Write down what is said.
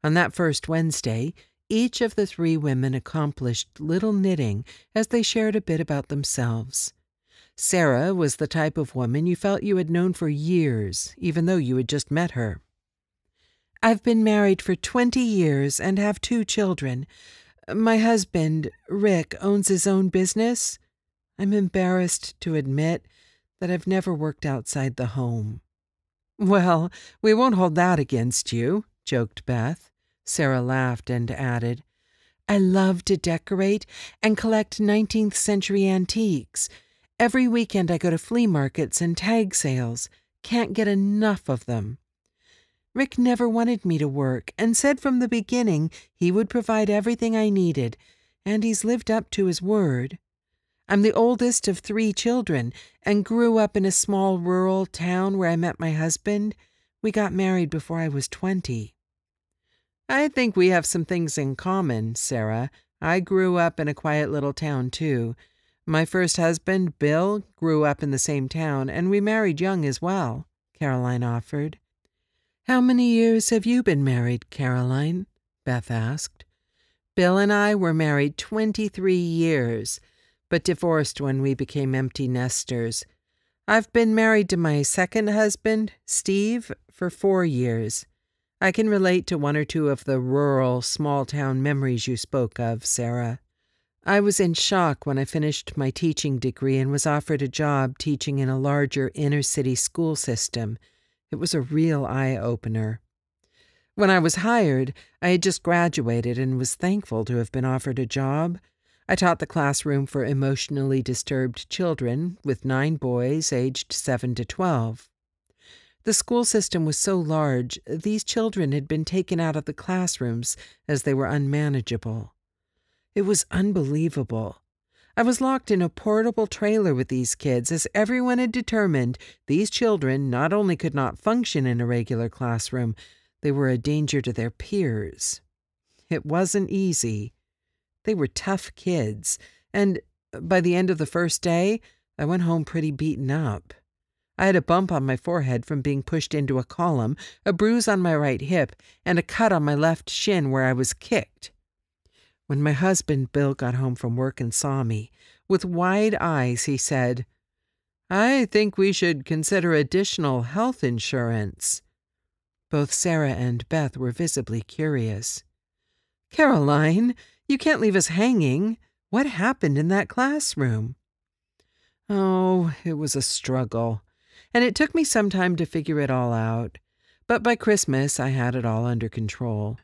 On that first Wednesday, each of the three women accomplished little knitting as they shared a bit about themselves. Sarah was the type of woman you felt you had known for years, even though you had just met her. "I've been married for 20 years and have 2 children. My husband, Rick, owns his own business. I'm embarrassed to admit that I've never worked outside the home." "Well, we won't hold that against you," joked Beth. Sarah laughed and added, "I love to decorate and collect 19th century antiques. Every weekend I go to flea markets and tag sales. Can't get enough of them. Rick never wanted me to work and said from the beginning he would provide everything I needed, and he's lived up to his word. I'm the oldest of 3 children and grew up in a small rural town where I met my husband. We got married before I was 20. "I think we have some things in common, Sarah. I grew up in a quiet little town, too. My first husband, Bill, grew up in the same town, and we married young as well," Caroline offered. "How many years have you been married, Caroline?" Beth asked. "Bill and I were married 23 years, but divorced when we became empty nesters. I've been married to my second husband, Steve, for 4 years. I can relate to 1 or 2 of the rural, small-town memories you spoke of, Sarah. I was in shock when I finished my teaching degree and was offered a job teaching in a larger inner-city school system. It was a real eye-opener. When I was hired, I had just graduated and was thankful to have been offered a job. I taught the classroom for emotionally disturbed children, with 9 boys aged 7 to 12. The school system was so large, these children had been taken out of the classrooms as they were unmanageable. It was unbelievable. I was locked in a portable trailer with these kids, as everyone had determined these children not only could not function in a regular classroom, they were a danger to their peers. It wasn't easy. They were tough kids, and by the end of the first day, I went home pretty beaten up. I had a bump on my forehead from being pushed into a column, a bruise on my right hip, and a cut on my left shin where I was kicked. When my husband, Bill, got home from work and saw me, with wide eyes, he said, "I think we should consider additional health insurance." Both Sarah and Beth were visibly curious. "Caroline, you can't leave us hanging. What happened in that classroom?" "Oh, it was a struggle, and it took me some time to figure it all out. But by Christmas, I had it all under control.